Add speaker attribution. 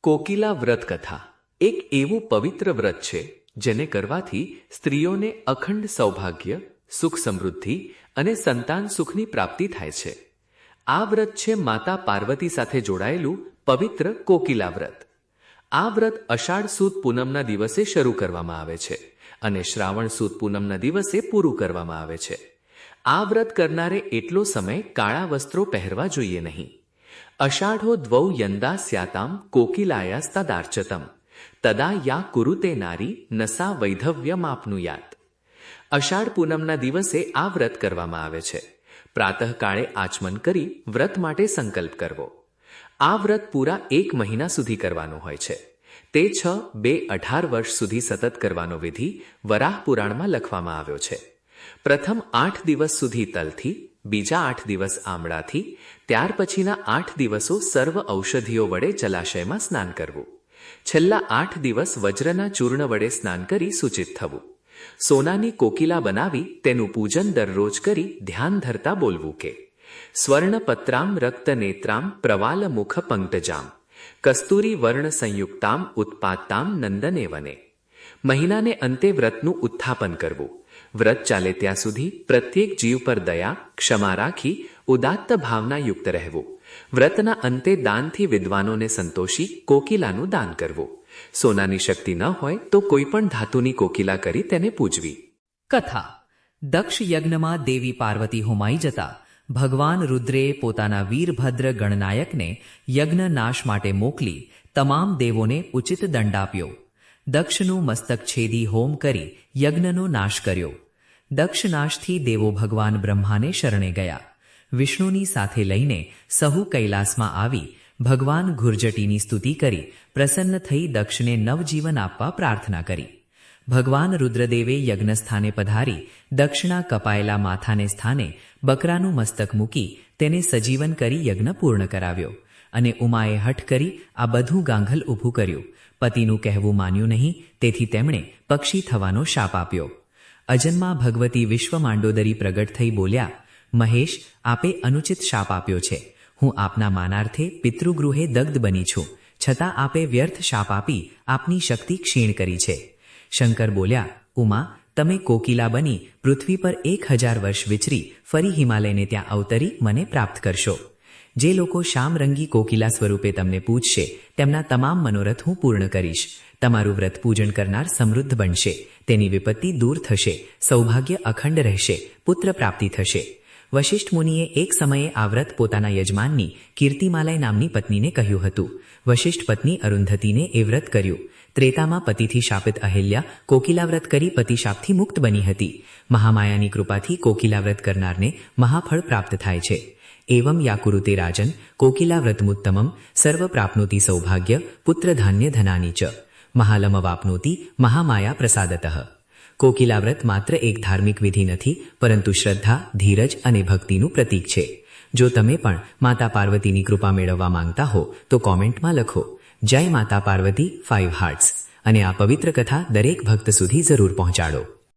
Speaker 1: કોકિલા વ્રત કથા એક એવું પવિત્ર વ્રત છે જેને કરવાથી સ્ત્રીઓને અખંડ સૌભાગ્ય, સુખ સમૃદ્ધિ અને સંતાન સુખની પ્રાપ્તિ થાય છે. આ વ્રત છે માતા પાર્વતી સાથે જોડાયેલું પવિત્ર કોકિલા વ્રત. આ વ્રત અષાઢ સુદ પૂનમના દિવસે શરૂ કરવામાં આવે છે અને શ્રાવણ સુદ પૂનમના દિવસે પૂરું કરવામાં આવે છે. આ વ્રત કરનારે એટલો સમય કાળા વસ્ત્રો પહેરવા જોઈએ નહીં. અષાઢો દ્વૌ યંદા સ્યાતામ કોકિલાયાસ્તદાર્ચતમ તદા યા કુરુતે નારી નસા વૈધવ્યમાપ્નુયાત. અષાઢ પૂનમના દિવસે આ વ્રત કરવામાં આવે છે. પ્રાતઃકાળે આચમન કરી વ્રત માટે સંકલ્પ કરવો. આ વ્રત પૂરા 1 મહિના સુધી કરવાનું હોય છે. તે 6-2-18 વર્ષ સુધી સતત કરવાનો વિધિ વરાહ પુરાણમાં લખવામાં આવ્યો છે. પ્રથમ 8 દિવસ સુધી તલથી, બીજા 8 દિવસ આમળાથી, ત્યાર પછીના 8 દિવસો સર્વ ઔષધિઓ વડે જલાશયમાં સ્નાન કરવું. છેલ્લા 8 દિવસ વજ્રના ચૂર્ણ વડે સ્નાન કરી સૂચિત થવું. સોનાની કોકિલા બનાવી તેનું પૂજન દરરોજ કરી ધ્યાન ધરતા બોલવું કે સ્વર્ણપત્રામ રક્તનેત્રામ પ્રવાલ મુખ પંકજામ કસ્તુરી વર્ણ સંયુક્તામ ઉત્પાતામ નંદને વને. મહિનાને અંતે વ્રતનું ઉત્થાપન કરવું. વ્રત ચાલે ત્યાં સુધી પ્રત્યેક જીવ પર દયા, ક્ષમા રાખી ઉદાત્ત ભાવના યુક્ત રહેવું. વ્રતના અંતે દાનથી વિદ્વાનોને સંતોષી કોકિલાનું દાન કરવું. સોનાની શક્તિ ન હોય તો કોઈ પણ ધાતુની કોકિલા કરી તેને પૂજવી.
Speaker 2: કથા. દક્ષ યજ્ઞમાં દેવી પાર્વતી હોમાઈ જતા ભગવાન રુદ્રે પોતાના વીરભદ્ર ગણનાયકને યજ્ઞ નાશ માટે મોકલી તમામ દેવોને ઉચિત દંડ આપ્યો. દક્ષનું મસ્તક છેદી હોમ કરી યજ્ઞનો નાશ કર્યો. દક્ષનાશથી દેવો ભગવાન બ્રહ્માને શરણે ગયા. વિષ્ણુની સાથે લઈને સહુ કૈલાસમાં આવી ભગવાન ઘુરજટીની સ્તુતિ કરી પ્રસન્ન થઈ દક્ષને નવજીવન આપવા પ્રાર્થના કરી. ભગવાન રુદ્રદેવે યજ્ઞસ્થાને પધારી દક્ષના કપાયેલા માથાને સ્થાને બકરાનું મસ્તક મૂકી તેને સજીવન કરી યજ્ઞ પૂર્ણ કરાવ્યો. અને ઉમાએ હઠ કરી આ બધું ગાંગલ ઊભું કર્યું. પતિનું કહેવું માન્યું નહીં, તેથી તેમણે પક્ષી થવાનો શાપ આપ્યો. અજન્મા ભગવતી વિશ્વમાંડોદરી પ્રગટ થઈ બોલ્યા, મહેશ, આપે અનુચિત શાપ આપ્યો છે. હું આપના માનાર્થે પિતૃગૃહે દગ્ધ બની છું, છતાં આપે વ્યર્થ શાપ આપી આપની શક્તિ ક્ષીણ કરી છે. શંકર બોલ્યા, ઉમા, તમે કોકિલા બની પૃથ્વી પર 1000 વર્ષ વિચરી ફરી હિમાલયને ત્યાં અવતરી મને પ્રાપ્ત કરશો. જે લોકો શામરંગી કોકિલા સ્વરૂપે તમને પૂજશે તેમના તમામ મનોરથ હું પૂર્ણ કરીશ. તમારું વ્રત પૂજન કરનાર સમૃદ્ધ બનશે, તેની વિપત્તિ દૂર થશે, સૌભાગ્ય અખંડ રહેશે, પુત્ર પ્રાપ્તિ થશે. વશિષ્ઠ મુનિએ એક સમયે આ વ્રત પોતાના યજમાનની કીર્તિમાલય નામની પત્નીને કહ્યું હતું. વશિષ્ઠ પત્ની અરુંધતીને એ વ્રત કર્યું. ત્રેતામાં પતિથી શાપિત અહિલ્યા કોકિલા વ્રત કરી પતિશાપથી મુક્ત બની હતી. મહામાયાની કૃપાથી કોકિલા વ્રત કરનારને મહાફળ પ્રાપ્ત થાય છે. એવમ યાકુરુતે રાજન કોકિલા વ્રતમુત્તમમ સર્વ પ્રાપ્નોતિ સૌભાગ્ય પુત્ર ધાન્ય ધનાની ચ મહાલમ વાપનોતિ મહામાયા પ્રસાદતઃ. કોકિલા વ્રત માત્ર એક ધાર્મિક વિધિ નથી, પરંતુ શ્રદ્ધા, ધીરજ અને ભક્તિનું પ્રતીક છે. જો તમે પણ માતા પાર્વતીની કૃપા મેળવવા માંગતા હો તો કોમેન્ટમાં લખો, જય માતા પાર્વતી 5 હાર્ટ્સ, અને આ પવિત્ર કથા દરેક ભક્ત સુધી જરૂર પહોંચાડો.